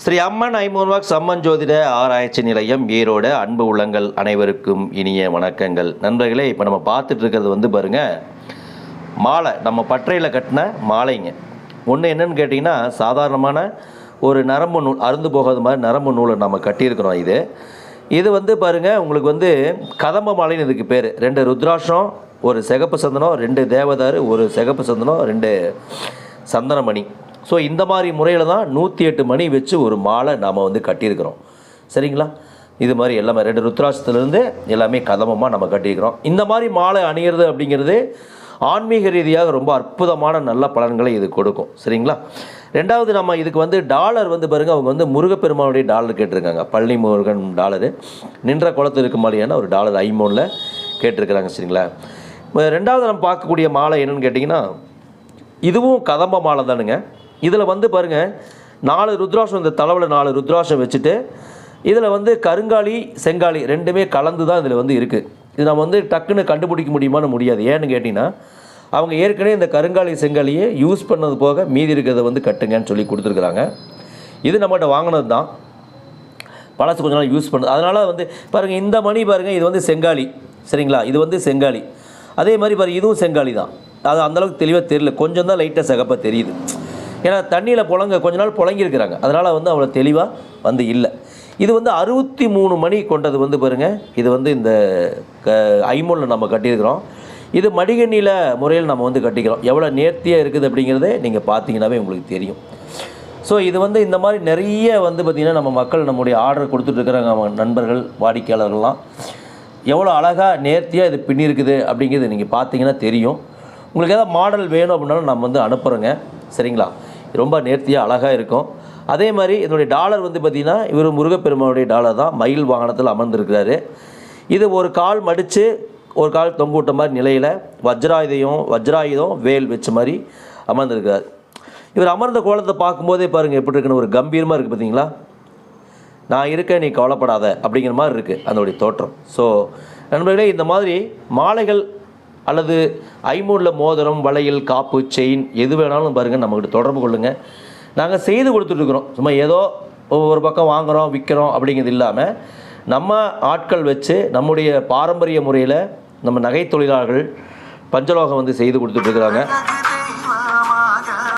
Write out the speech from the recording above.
ஸ்ரீ அம்மன் ஐமோன்வாக்ஸ் அம்மன் ஜோதிட ஆராய்ச்சி நிலையம் ஈரோடு. அன்பு உள்ளங்கள் அனைவருக்கும் இனிய வணக்கங்கள். நண்பர்களே, இப்போ நம்ம பார்த்துட்டு இருக்கிறது வந்து பாருங்கள், மாலை. நம்ம பற்றையில் கட்டின மாலைங்க. ஒன்று என்னன்னு கேட்டிங்கன்னா, சாதாரணமான ஒரு நரம்பு நூல், அருந்து போகாத மாதிரி நரம்பு நூலை நம்ம கட்டியிருக்கிறோம். இது வந்து பாருங்கள், உங்களுக்கு வந்து கதம்ப மாலைன்னு இதுக்கு பேர். 2 ருத்ராட்சம், ஒரு சிகப்பு சந்தனம், 2 தேவதாரு, ஒரு சிகப்பு சந்தனம், 2 சந்தனமணி. ஸோ இந்த மாதிரி முறையில் தான் 108 மணி வச்சு ஒரு மாலை நாம் வந்து கட்டியிருக்கிறோம். சரிங்களா? இது மாதிரி எல்லாமே 2 ருத்ராட்சத்துலேருந்து எல்லாமே கதமமாக நம்ம கட்டியிருக்கிறோம். இந்த மாதிரி மாலை அணியிறது அப்படிங்கிறது ஆன்மீக ரீதியாக ரொம்ப அற்புதமான நல்ல பலன்களை இது கொடுக்கும். சரிங்களா? ரெண்டாவது, நம்ம இதுக்கு வந்து டாலர் வந்து பாருங்கள், அவங்க வந்து முருகப்பெருமானுடைய டாலர் கேட்டிருக்காங்க. பழனி முருகன் டாலரு, நின்ற குளத்தில் இருக்க மாதிரியான ஒரு டாலர் ஐமோனில் கேட்டிருக்கிறாங்க. சரிங்களா? ரெண்டாவது நம்ம பார்க்கக்கூடிய மாலை என்னென்னு கேட்டிங்கன்னா, இதுவும் கதம்ப மாலை தானுங்க. இதில் வந்து பாருங்கள், 4 ருத்ராட்சம், இந்த தலைவில் 4 ருத்ராட்சம் வச்சுட்டு இதில் வந்து கருங்காலி செங்காலி ரெண்டுமே கலந்து தான் இதில் வந்து இருக்குது. இது நம்ம வந்து டக்குன்னு கண்டுபிடிக்க முடியுமான்னு முடியாது. ஏன்னு கேட்டிங்கன்னா, அவங்க ஏற்கனவே இந்த கருங்காலி செங்காலியை யூஸ் பண்ணது போக மீதி இருக்கிறத வந்து கட்டுங்கன்னு சொல்லி கொடுத்துருக்குறாங்க. இது நம்மகிட்ட வாங்கினது தான், பழசு கொஞ்ச நாள் யூஸ் பண்ணுது. அதனால் வந்து பாருங்கள், இந்த மணி பாருங்கள், இது வந்து செங்காலி. சரிங்களா? இது வந்து செங்காலி. அதே மாதிரி பாருங்கள், இதுவும் செங்காலி தான். அது அந்தளவுக்கு தெளிவாக தெரியல, கொஞ்சம் தான் லைட்டாக சிகப்பாக தெரியுது. ஏன்னா தண்ணியில் கொஞ்ச நாள் புழங்கியிருக்கிறாங்க, அதனால் வந்து அவ்வளோ தெளிவாக வந்து இல்லை. இது வந்து 63 மணி கொண்டது வந்து பாருங்கள். இது வந்து இந்த ஐமோனில் நம்ம கட்டியிருக்கிறோம். இது மடிகண்ணியில் முறையில் நம்ம வந்து கட்டிக்கிறோம். எவ்வளோ நேர்த்தியாக இருக்குது அப்படிங்கிறதே நீங்கள் பார்த்தீங்கன்னாவே உங்களுக்கு தெரியும். ஸோ இது வந்து இந்த மாதிரி நிறைய வந்து பார்த்திங்கன்னா, நம்ம மக்கள் நம்முடைய ஆர்டர் கொடுத்துட்ருக்குறாங்க. நம்ம நண்பர்கள், வாடிக்கையாளர்கள்லாம் எவ்வளோ அழகாக நேர்த்தியாக இது பின்னிருக்குது அப்படிங்கிறது நீங்கள் பார்த்தீங்கன்னா தெரியும். உங்களுக்கு ஏதாவது மாடல் வேணும் அப்படின்னாலும் நம்ம வந்து அனுப்புகிறோங்க. சரிங்களா? ரொம்ப நேர்த்தியாக அழகாக இருக்கும். அதே மாதிரி இதனுடைய டாலர் வந்து பார்த்திங்கன்னா, இவர் முருகப்பெருமானுடைய டாலர் தான். மயில் வாகனத்தில் அமர்ந்திருக்கிறாரு. இது ஒரு கால் மடித்து ஒரு கால் தொங்க விட்ட மாதிரி நிலையில் வஜ்ராயுதம் வேல் வச்ச மாதிரி அமர்ந்திருக்கிறார். இவர் அமர்ந்த கோலத்தை பார்க்கும்போதே பாருங்கள் எப்படி இருக்குன்னு, ஒரு கம்பீரமாக இருக்குது. பார்த்தீங்களா? நான் இருக்கேன், நீ கவலைப்படாத அப்படிங்கிற மாதிரி இருக்குது அதனுடைய தோற்றம். ஸோ நண்பர்களே, இந்த மாதிரி மாலைகள் அல்லது ஐமோனில் மோதிரம், வளையல், காப்பு, செயின் எது வேணாலும் பாருங்கள், நம்மக்கிட்ட தொடர்பு கொள்ளுங்கள். நாங்கள் செய்து கொடுத்துட்ருக்குறோம். சும்மா ஏதோ ஒரு பக்கம் வாங்குகிறோம் விற்கிறோம் அப்படிங்கிறது இல்லாமல், நம்ம ஆட்கள் வச்சு நம்முடைய பாரம்பரிய முறையில் நம்ம நகை தொழிலாளர்கள் பஞ்சலோகம் வந்து செய்து கொடுத்துட்ருக்குறாங்க.